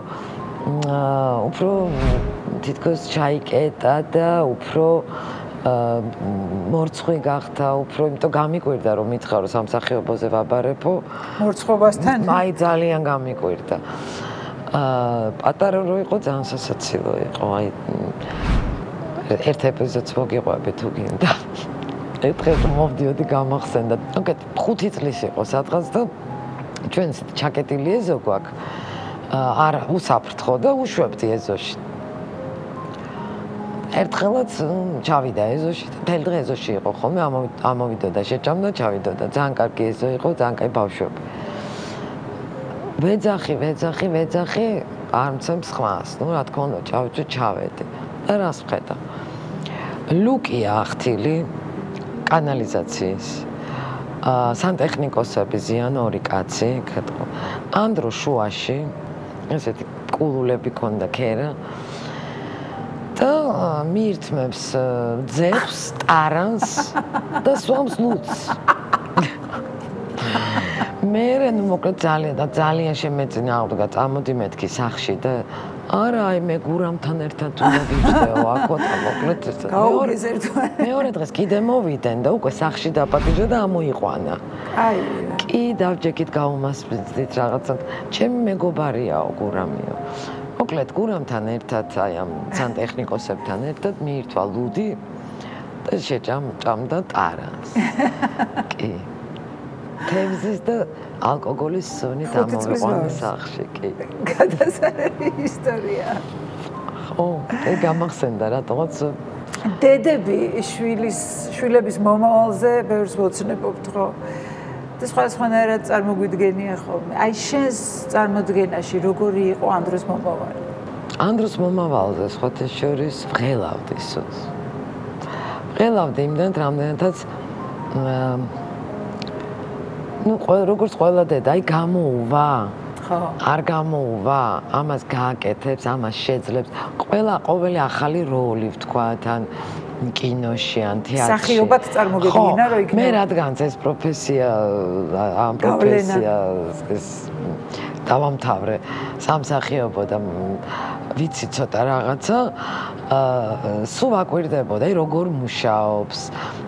თითქოს ჩაიკეტა და უფრო მორცხვი გახდა, უფრო იმიტომ გამიკვირდა რომ მითხრა რომ სამსახიობოზე ვაბარებო. მორცხოვასთან? აი ძალიან გამიკვირდა. პატარა რო იყო ძალიან სასაცილო იყო. აი ერთ ეპიზოდს მოგიყვები თუ გინდა. ერთხელ მოვდიოდი გამახსენდა. უკეთ 5 წლის იყო სადღაც და ჩვენ ჩაკეტილი ეზო გვაქვს. არ უსაფრთხო და უშვებდი ეზოში. ერთხელაც ჩავიდა ეზოში და მთელი დღე ეზოში იყო ხოლმე, ამოვიდოდა, შეჭამდა, ჩავიდოდა. ძალიან კარგი ეზო იყო, ძალიან კაი ბავშვები. ვეძახი, არ მცემს ხმას. ნუ რა თქმა უნდა, ჩავედი. და რას ვხედა? ლუკია ახთილი კანალიზაციის. სანტექნიკოსები ზიან 2 კაცი, ანდრო შუაში, ესეთი კულულები ქონდა ქერა. და მიირთმევს ძებს, ტარანს და სვამს ლუცს. მე ნუ მოკლედ ძალიან შემეწინააღმდგა, წამოდი მეთქი სახში და არა, აი მე გურამთან ერთად უნდა ვიждეო, აქოთა მოკლედ მეორე დღეს კიდე მოვიდნენ და უკვე სახში დაპატიჟა და ამოიყვანა. აი, კი დავჯექით გაუმასპინძლით რაღაცა, ჩემი მეგობარიაო გურამიო. მოკლედ გურამთან ერთად აი ამ სანტექნიკოსებთან ერთად მიირთვა ლუდი და შეჭამდა ტარანს. კი. თევზის და ალკოგოლის სუნით ამოვიყვანა სახში, კი. გადასარევი ისტორია. ხო, გამახსენდა რატომაც დედები შვილების მომავალზე ბევრს ვოცნებობთ, ხო? და სხვადასხვანაირად წარმოგვიდგენია ხოლმე. აი შენს წარმოდგენაში როგორი იყო ანდროს მომავალი? ანდროს მომავალზე სხვათა შორის ვღელავდი სულს. ვღელავდი იმდენად, რამდენადაც ნუ როგორც ყველა დედა, აი გამოუვა. ხო. არ გამოუვა, ამას გააკეთებს, ამას შეძლებს. ყოველი ახალი როლი ვთქვათ, ან კინოში, ან თეატრში. სახიობად წარმოგედგინა, რომ იქნება. მე რადგანაც ეს პროფესია, ამ პროფესიას ეს დავამთავრე სამსახიობო და ვიცი ცოტა რაღაცა, სულ ვაკვირდებოდა, როგორ მუშაობს,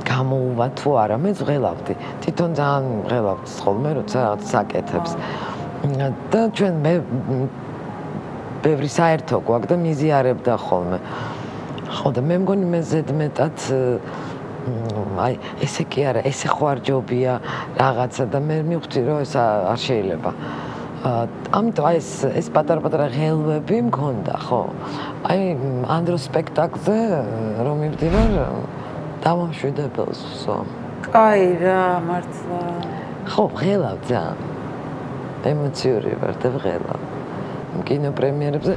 გამოუვა თუ არა, მე ვღელავდი. თვითონ ძალიან ვღელავდი ხოლმე, როცა რაღაც აკეთებს. და ჩვენ მე ბევრი საერთო გვაქვს და მიზიარებდა ხოლმე. ხო და მე მგონი მე ზედმეტად აი ესე კი არა, ესე ხო არ ჯობია რაღაცა და მე მივხვდი რომ ეს არ შეიძლება. ამიტომ აი ეს პატარ-პატარა ღელვები მქონდა, ხო? აი ანდროს სპექტაკლზე რომ მივდივარ დავამშვიდებელს ვსვამ. კაი რა, მართლა. ხო, ღელავ ძალიან. ემოციური ვარ და ვღელა. კინოპრემიერებზე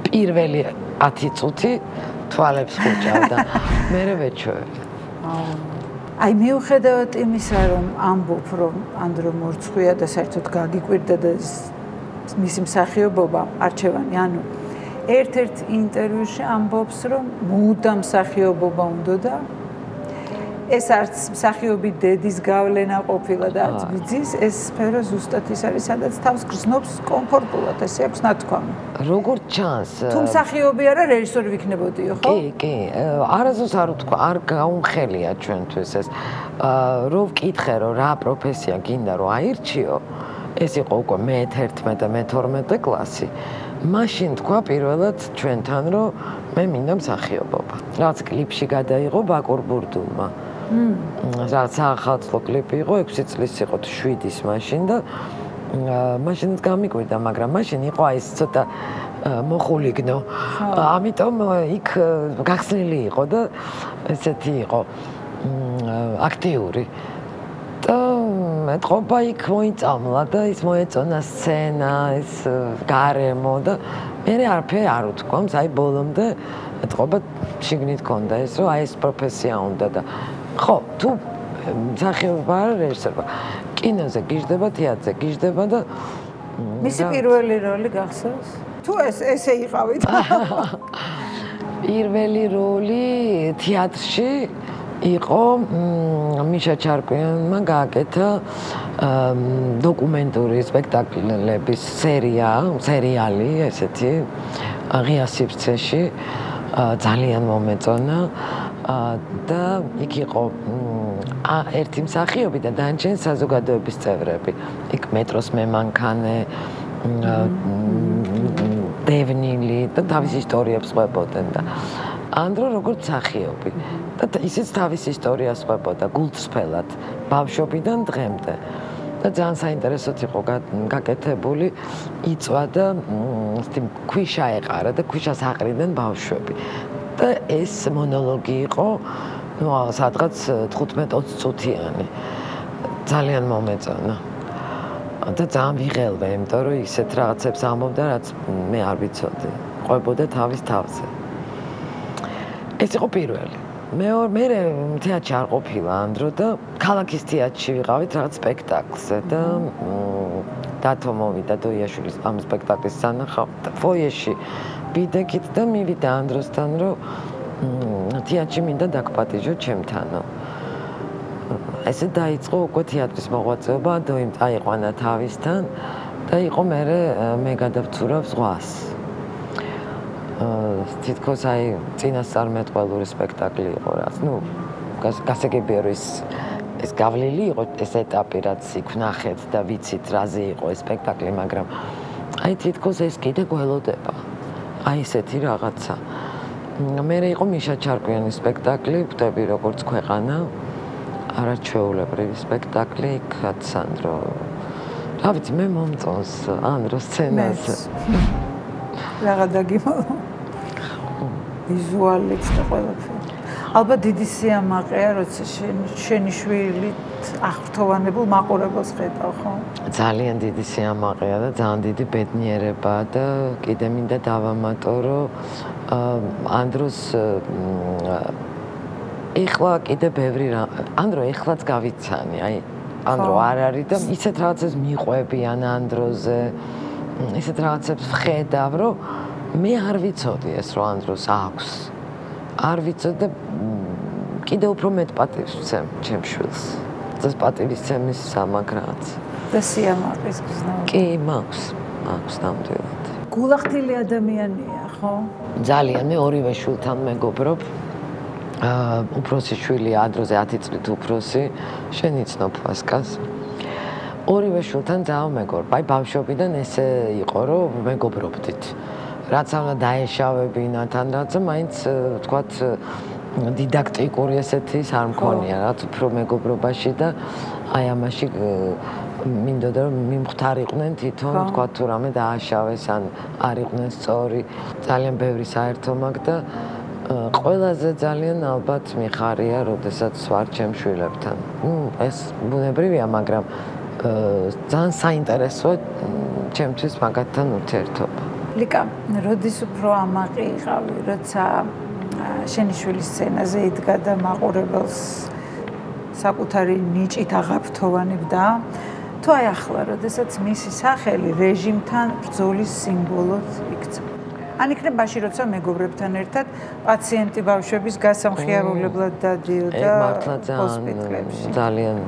პირველი 10 წუთი თვალებს ხუჭავდა. მერე ვეჩვევდი. აი მიუხედავად იმისა, რომ ამბობ, რომ ანდრო მორცხვია და საერთოდ გაგიკვირდა და მისი მსახიობობა არჩევანი, ანუ ერთ-ერთ ინტერვიუში ამბობს, რომ მუდამ მსახიობობა უნდა და ეს არც მსახიობი დედის გავლენა ყოფილა და არც ბიძის, ეს სფერო ზუსტად ის არის, სადაც თავს გრძნობს კომფორტულად, ესე აქვს ნათქვამი. როგორც ჩანს, თუ მსახიობი არა, რეჟისორი ვიქნებოდიო, ხო? კი, არასდროს არ ვთქვა, არ გაუმხელია ჩვენთვის ეს. რო ვკითხე, რომ რა პროფესია გინდა რომ აირჩიო, ეს იყო უკვე მე-11 და მე-12 კლასი. მაშინ თქვა პირველად ჩვენთან, რომ მე მინდა მსახიობობა. რაც კლიპში გადაიღო ბაკურ ბურდულმა. რაც ახალწლო კლიპი იყო, 6 წლის იყო 7-ის მაშინ და მაშინაც გამიკვირდა, მაგრამ მაშინ იყო აი ეს ცოტა მოხულიგნო. ამიტომ იქ გახსნილი იყო და ესეთი იყო აქტიური. და მეტყობა იქ მოიწამლა და ის მოეწონა სცენა, ეს გარემო და მე არაფერი არ ვთქვამს, აი ბოლომდე მეტყობა შიგნით ქონდა ეს, რომ აი ეს პროფესია უნდა და ხო, თუ მსახიობობა არა რეჟისორობა, კინოზე გიждდება, თეატრზე გიждდება და მისი პირველი როლი გახსოვს? თუ ესე იყავით? პირველი როლი თეატრში იყო მიშა ჩარკვიანმა გააკეთა დოკუმენტური სპექტაკლების სერიალი, ესეთი ღია სივრცეში ძალიან მომეწონა და იქ იყო ერთი მსახიობი და დანარჩენი საზოგადოების წევრები. იქ მეტროს მემანქანე, დევნილი და თავის ისტორიებს ყვებოდნენ და ანდრო როგორც მსახიობი და ისიც თავის ისტორიას ყვებოდა გულწრფელად ბავშვობიდან დღემდე და ძალიან საინტერესოდ იყო გაკეთებული, იწვა და ქვიშა ეყარა და ქვიშას აყრიდნენ ბავშვები და ეს მონოლოგი იყო სადღაც 15-20 წუთიანი. ძალიან მომეწონა და ძალიან ვიღელვე, იმიტომ რომ ისეთ რაღაცებს ამბობდა, რაც მე არ ვიცოდი. ყვებოდა თავის თავზე. ეს იყო პირველი. მე თეატრში არ ყოფილა ანდრო და ქალაქის თეატრში ვიყავით რაღაც სპექტაკლზე და დათო მოვიდა დოიაშვილის ამ სპექტაკლის სანახავ და ფოიეში ვიდექით და მივიდა ანდროსთან, რომ თეატრში მინდა დაგპატიჟო ჩემთანო. ესე დაიწყო უკვე თეატრის მოღვაწეობა, დოიმ წაიყვანა თავისთან და იყო მე გადავცურავ ზღვას. თითქოს აი წინასწარმეტყველური სპექტაკლი იყო რაც, გასაგებია რომ ეს გავლილი იყო ეს ეტაპი, რაც იქ ვნახეთ და ვიცით რაზე იყო ეს სპექტაკლი, მაგრამ აი თითქოს ეს კიდე გველოდება. აი ესეთი რაღაცა. მე იყო მიშა ჩარკვიანის სპექტაკლი, ვხვდები როგორც ქვეყანა, არაჩვეულებრივი სპექტაკლი, იქაც ანდრო. რა ვიცი, მე მომწონს ანდრო სცენაზე. რაღა დაგიმალო. ვიზუალით და ყველაფერი. ალბათ დიდი სიამაყეა, როცა შენი შვილით აღფრთოვანებულ მაყურებელს ხედავ, ხო? ძალიან დიდი სიამაყეა და ძალიან დიდი ბედნიერება და კიდე მინდა დავამატო, რომ ანდროს ეხლა კიდე ბევრი ანდრო ეხლაც გავიცანი, აი ანდრო არ არის და ისეთ რაღაცებს მიყვებიან ანდროზე. ისეთ რაღაცებს ვხედავ, რომ მე არ ვიცოდი ეს, რომ ანდროს აქვს. არ ვიცოდი და კიდე უფრო მეტ პატივს ვცემ ჩემ შვილს. ეს პატივისცემის სამაგრაც. და სიამაყის გზნობა. კი, მაქვს ნამდვილად. გულახდილი ადამიანია, ხო? ძალიან, მე ორივე შვილთან მეგობრობ. უფროსი შვილი ანდროზე 10 წლით უფროსი, შენ იცნობ ვასკას. ორივე შვილთან ძალიან მეგობრობ. აი ბავშვობიდან ესე იყო, რომ მეგობრობდით. რაც უნდა დაეშავებინათ, ან რაც მაინც ვთქვათ დიდაქტიკური ესეთი არ მქონია, რაც უფრო მეგობრობაში და აი ამაში მინდოდა რომ მიმختარიყვნენ თვითონ, ვთქვათ თუ რამე დააშავეს, ან არ იყვნენ სწორი, ძალიან ბევრი საერთო მაგ და ყველაზე ძალიან ალბათ მიხარია, როდესაც ვარ ჩემ შვილებთან. ეს ბუნებრივია, მაგრამ ძალიან საინტერესოა ჩემთვის მაგათთან ურთიერთობა. ლიკა, როდის უფრო ამაყი იყავი, როცა შენი შვილის სცენაზე იდგა და მაყურებელს საკუთარი ნიჭით აღაფრთოვანებდა? თუ აი ახლა, როდესაც მისი სახელი რეჟიმთან ბრძოლის სიმბოლოდ იქცა. ან იქნებაში, როცა მეგობრებთან ერთად პაციენტი ბავშვების გასამხიარულებლად დადიოდა ჰოსპიტალებში. ძალიან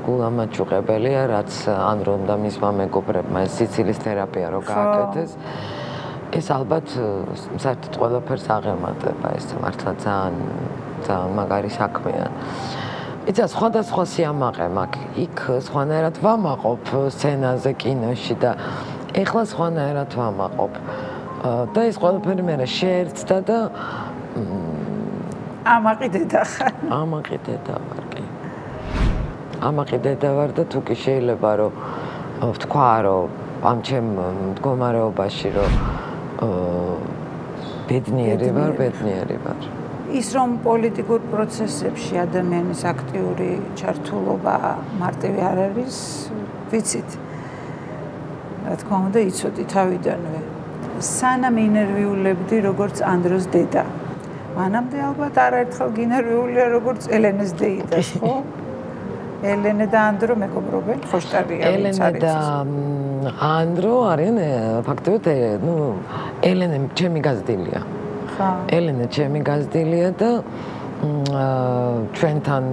გულამაჩუყებელია, რაც ან რომ და მისმა მეგობრებმა ეს სიცილის თერაპია რო გააკეთეს. ეს ალბათ საერთოდ ყველაფერს აღემატება, ეს მართლა ძალიან მაგარი საქმეა. იცი, სხვადასხვა სიამაყე მაქვს. იქ სხვანაირად ვამაყობ სცენაზე, კინოში და ეხლა სხვანაირად ვამაყობ. და ეს ყველაფერი მე შეერთდა და ამაყი დედა ხარ. ამაყი დედა ვარ კი. ამაყი დედა ვარ და თუ კი შეიძლება რომ ვთქვა რომ ამ ჩემ მდგომარეობაში რომ ბედნიერი ვარ. ის რომ პოლიტიკურ პროცესებში ადამიანის აქტიური ჩართულობა მარტივი არ არის, ვიცით. რა თქმა უნდა, იცოდი თავიდანვე. სანამ ინერვიულებდი როგორც ანდროს დედა. მანამდე ალბათ არაერთხელ გინერვიულია როგორც ელენეს დეიდას, ხო? ელენე და ანდრო მეგობრობენ, ხოშტარია ვინც არის. ელენე და ანდრო არიან ფაქტობრივად, ელენე ჩემი გაზრდილია. ხა. ელენე ჩემი გაზრდილია და ჩვენთან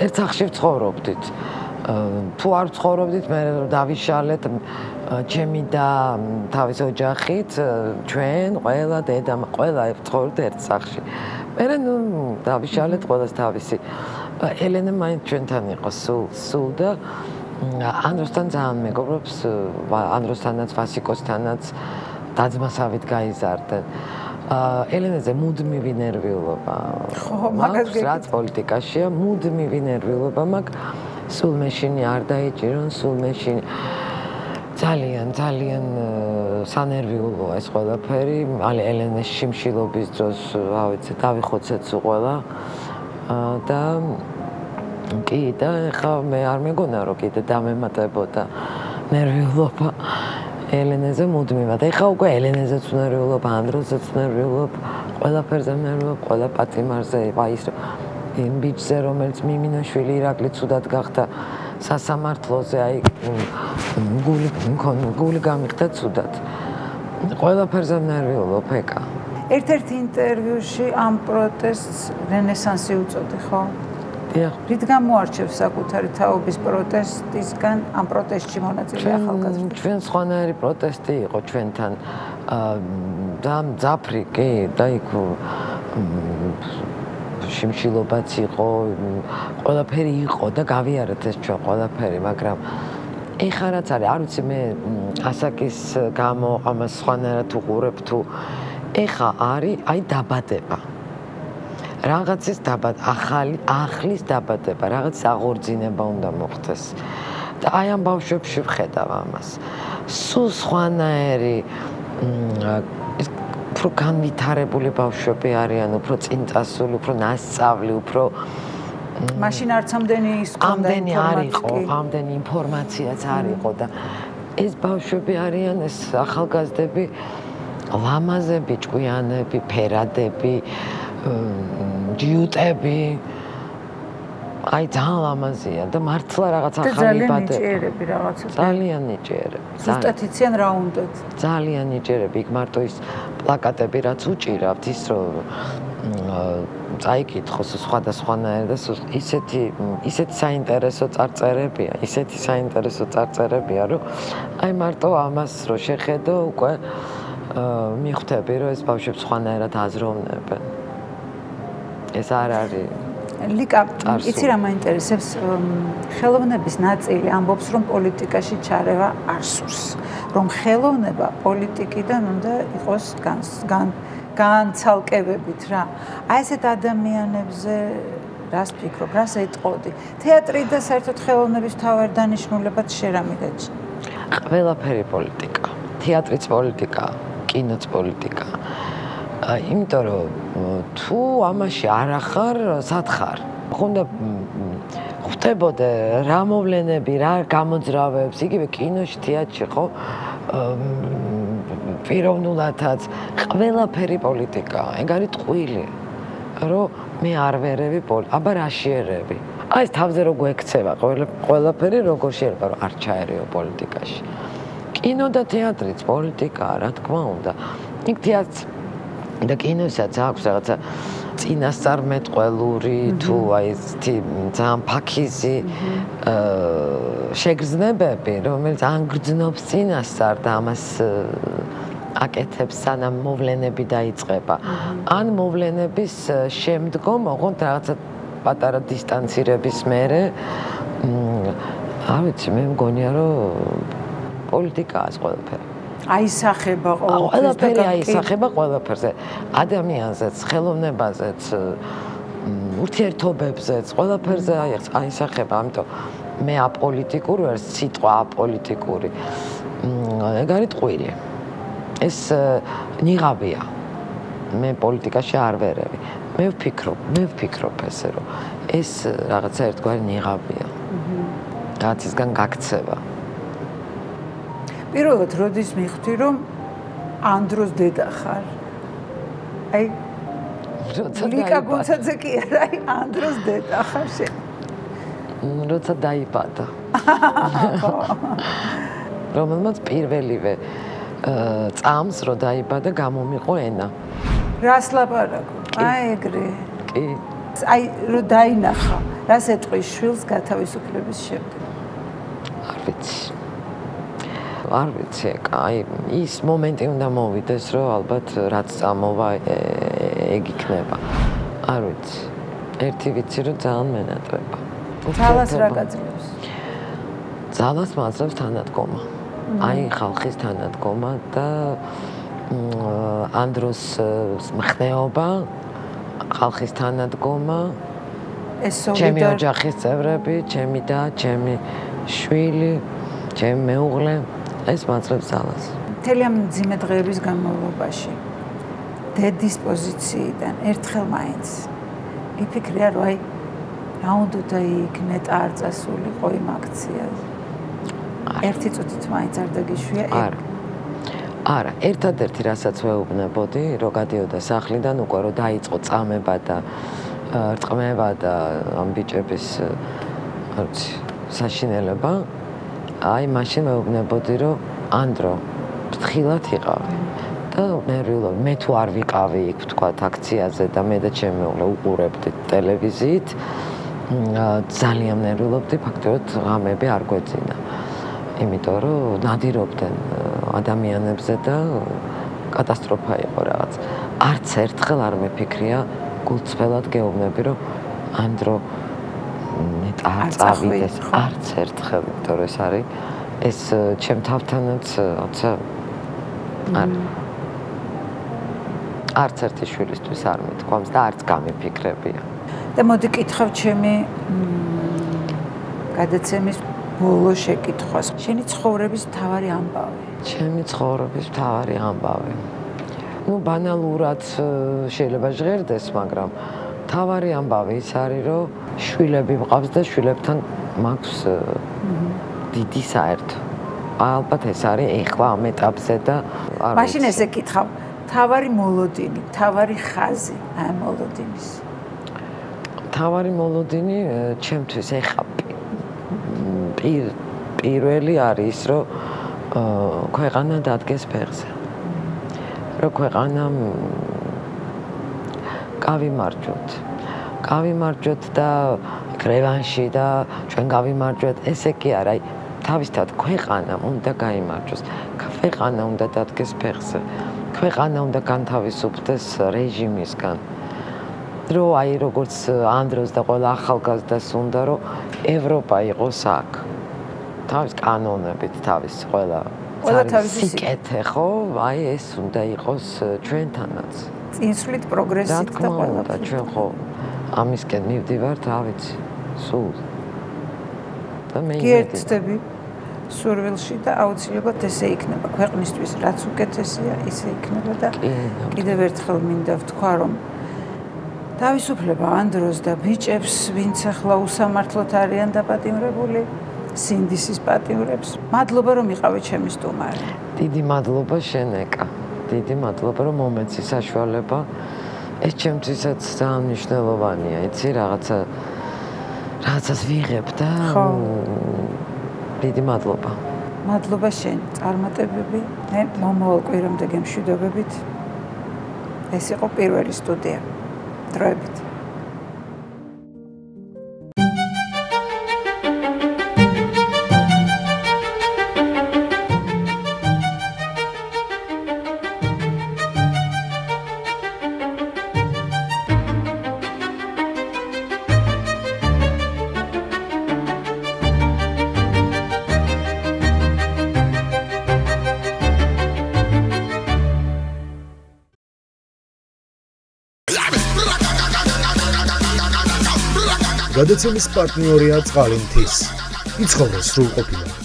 ერთ სახლში ვცხოვრობდით. თუ არ ვცხოვრობდით, მე დავიშალეთ ჩემი და თავის ოჯახით, ჩვენ ყველა დედა, ყველა ვცხოვრობთ ერთ სახლში. მე დავიშალეთ ყველას თავისი. ელენე მაინც ჩვენთან იყო სულ და ანდროსთან ძალიან მეგობრობს, ანდროსთანაც, ვასიკოსთანაც დაძმასავით გაიზარდნენ. ელენეზე მუდმივი ნერვიულობა. ხო, მაგას რაც პოლიტიკაშია, მუდმივი ნერვიულობა მაქვს. სულ მეშინი არ დაიჭირონ, სულ მეშინი ძალიან სანერვიულოა ეს ყველაფერი. ელენეს შიმშილობის დროს, რა ვიცი, დავიხოცეთ სულ ყველა. და კი და ხა მე არ მეგონა რომ კიდე დამემატებოდა ნერვიულობა ელენეზე მუდმივად. ეხა უკვე ელენეზეც ნერვიულობა, ანდროზეც ნერვიულობა, ყველაფერზე ნერვიულობა, ყველა პატიმარზე, ის იმ ბიჭზე, რომელიც მიმინაშვილი ირაკლი ცუდად გახდა სასამართლოზე, აი გული გამიხდა ცუდად. ყველაფერზე ნერვიულობ ეკა. ერთ-ერთ ინტერვიუში ამ პროტესტს რენესანსი უწოდი, ხო? დიახ. რით გამოარჩევს საკუთარი თაობის პროტესტისგან ამ პროტესტში მონაწილე ახალგაზრდა? ჩვენ სხვანაირი პროტესტი იყო ჩვენთან. და მძაფრი კი და იქ შიმშილობაც იყო, ყველაფერი იყო და გავიარეთ ეს ჩვენ ყველაფერი, მაგრამ ეხლა რაც არის, არ ვიცი მე ასაკის გამო ამას სხვანაირად უყურებ თუ ეხლა არის აი დაბადება. რაღაცის ახლის დაბადება, რაღაც აღორძინება უნდა მოხდეს. და აი ამ ბავშვებში ვხედავ ამას. სულ სხვანაირი უფრო განვითარებული ბავშვები არიან, უფრო წინწასული, უფრო ნასწავლი, უფრო მაშინ არც ამდენი ის კონდა ინფორმაცია, ამდენი ინფორმაციაც არ იყო და ეს ბავშვები არიან, ეს ახალგაზრდები, ლამაზები, ჭკვიანები, ფერადები, ჯიუტები. აი ძალიან ლამაზია და მართლა რაღაც ახალი ბადება. ძალიან ნიჭიერები რაღაცა. ძალიან ნიჭიერები. ზუსტად იციან რა უნდათ. ძალიან ნიჭიერები. იქ მარტო ის პლაკატები რაც უჭირავთ, ის რომ წაიკითხოს სხვადასხვანაირ და ისეთი საინტერესო წარწერებია, რომ აი მარტო ამას რო შეხედო, უკვე მიხვდები, რომ ეს ბავშვები სხვანაირად აზროვნებენ. ეს არ არის ლიკა, იცი რა მაინტერესებს, ხელოვნების ნაწილი ამბობს, რომ პოლიტიკაში ჩარევა არ სურს, რომ ხელოვნება პოლიტიკიდან უნდა იყოს განცალკევებით რა. აი ესეთ ადამიანებზე რას ფიქრობ, რას ეტყოდი? თეატრი და საერთოდ ხელოვნების მთავარ დანიშნულებად შენ რა მიგაჩნია? ყველაფერი პოლიტიკა, თეატრიც პოლიტიკა, კინოც პოლიტიკა. იმიტომ რომ თუ ამაში არ ახარ, სად ხარ? ხვდებოდე რა მოვლენები, რა გამოძრავებს, იგივე კინოში, თეატრში ხო პიროვნულადაც ყველაფერი პოლიტიკაა. ეგ არის ტყუილი, რომ მე არ ვერევი აბა რა შეერევი. აი ეს თავზე რო გვექცევა ყველაფერი როგორ შეერება, რომ არ ჩაერევო პოლიტიკაში. კინო და თეატრიც პოლიტიკაა, რა თქმა უნდა. იქ თეატრს და კინოსაც აქვს რაღაცა წინასწარმეტყველური თუ აი ეს ძალიან ფაქიზი შეგრძნებები, რომელიც ანგრძნობს წინასწარ და ამას აკეთებს სანამ მოვლენები დაიწყება. ან მოვლენების შემდგომ ოღონდ რაღაცა პატარა დისტანცირების მერე არ ვიცი, მე მგონია რომ პოლიტიკაა ეს ყველაფერი. აისახება ყველაფერი აისახება ყველაფერზე. ადამიანზეც, ხელოვნებაზეც, ურთიერთობებზეც, ყველაფერზე აისახება. ამიტომ მე აპოლიტიკურ ვარ, სიტყვა აპოლიტიკური. ეგ არის ტყუილი. ეს ნიღაბია. მე პოლიტიკაში არ ვერევი. მე ვფიქრობ ესე რომ ეს რაღაცა ერთგვარი ნიღაბია. რაღაცისგან გაქცევა. პირველად როდის მიხვდი რომ ანდროს დედა ხარ? აი ლიკა გუნცაძე კი არა, აი ანდროს დედა ხარ შენ. როცა დაიბადა. რომელმაც პირველივე წამს რო დაიბადა გამომიყო ენა. რას ლაპარაკობ? აი ეგრე. კი. აი რო დაინახა, რას ეტყვის შვილს გათავისუფლების შემდეგ? არ ვიცი. არ ვიცი, აი ის მომენტი უნდა მოვიდეს, რომ ალბათ რაც წამოვა ეგ იქნება. არ ვიცი. ერთი ვიცი, რომ ძალიან მენატრება. ძალას რა გაძლევს? ძალას მაძლევს თანადგომა. აი ხალხის თანადგომა და ანდროს მხნეობა, ხალხის თანადგომა, ჩემი ოჯახის წევრები, ჩემი და ჩემი შვილი, ჩემი მეუღლე ეს მაძლევს ძალას. მთელი ამ მძიმე დღეების განმავლობაში დედის პოზიციიდან ერთხელ მაინც იფიქრია, რომ აი რა უნდა იქ ნეტა არ წასულიყო იმ აქციაზე. ერთი წუთით მაინც არ დაგიშვია? არა, ერთადერთი რასაც ვეუბნებოდი, რომ გადიოდა სახლიდან უკვე რომ დაიწყო წამება და რწყმება და ამ ბიჭების არ ვიცი, საშინელება. აი მაშინ მეუბნებოდი რომ ანდრო ფრთხილად იყავი და ნერვიულობ მე თუ არ ვიყავი იქ ვთქვათ აქციაზე და მე და ჩემი მეუღლე უყურებდით ტელევიზიით ძალიან ნერვიულობდი ფაქტობრივად ღამები არ გვეძინა იმიტომ რომ ნადირობდნენ ადამიანებზე და კატასტროფა იყო რაღაც არც ერთხელ არ მეფიქრია გულწრფელად გეუბნები რომ ანდრო არ წავიდეს არც ერთხელ იმიტომ რომ ეს არის ეს ჩემ თავთანაც როცა არც ერთი შვილისთვის არ მithქვამს და არც გამიფიქრებია და მოდი კითხავ ჩემი გადაცემის ბოლო შეკითხვას შენი ცხოვრების მთავარი ამბავი ჩემი ცხოვრების მთავარი ამბავი ну ბანალურად შეიძლება ჟღერდეს მაგრამ მთავარი ამბავი ის არის რომ შვილები მყავს და შვილებთან მაქვს დიდი საერთო ალბათ ეს არის ეხლა ამ ეტაპზე და მაშინ ესე კითხავ მთავარი მოლოდინი მთავარი ხაზი ამ მოლოდინის მთავარი მოლოდინი ჩემთვის ეხა პირველი არის რომ ქვეყანა დადგეს ფეხზე რომ ქვეყანა გავიმარჯვოთ და რევანში და ჩვენ გავიმარჯვოთ ესე კი არა თავისთავად ქვეყანა უნდა გაიმარჯვოს ქვეყანა უნდა დადგეს ფეხზე ქვეყანა უნდა განთავისუფლდეს რეჟიმისგან რომ აი როგორც ანდროს და ყველა ახალგაზრდას უნდა რომ ევროპა იყოს აქ თავის კანონებით თავის ყველა სიკეთე ხო აი ეს უნდა იყოს ჩვენთანაც წინსვლით პროგრესით და ყველა ჩვენ ხო ამისკენ მივდივართ რა ვიცი სულ და მე გიერთდები სურვილში და აუცილებლად ესე იქნება ქვეყნისთვის რაც უკეთესია ისე იქნება და კიდევ ერთხელ მინდა ვთქვა რომ თავისუფლება ამ დროს და ბიჭებს, ვინც ახლა უსამართლოდ არიან დაპატიმრებული, სინდისის პატიმრებს. მადლობა რომ იყავით ჩემი სტუმარი. დიდი მადლობა შენეკა. დიდი მადლობა რომ მომეცი საშუალება. ეს ჩემთვისაც ძალიან მნიშვნელოვანია, იცი, რაღაცას ვიღებ და დიდი მადლობა. მადლობა შენ, წარმატებები. მე მომავალ კვირამდე გემშვიდობებით. ეს იყო პირველი სტუდია. დროებით. გადაცემის პარტნიორია წყალინთის. იცხოვრე სრულყოფილად.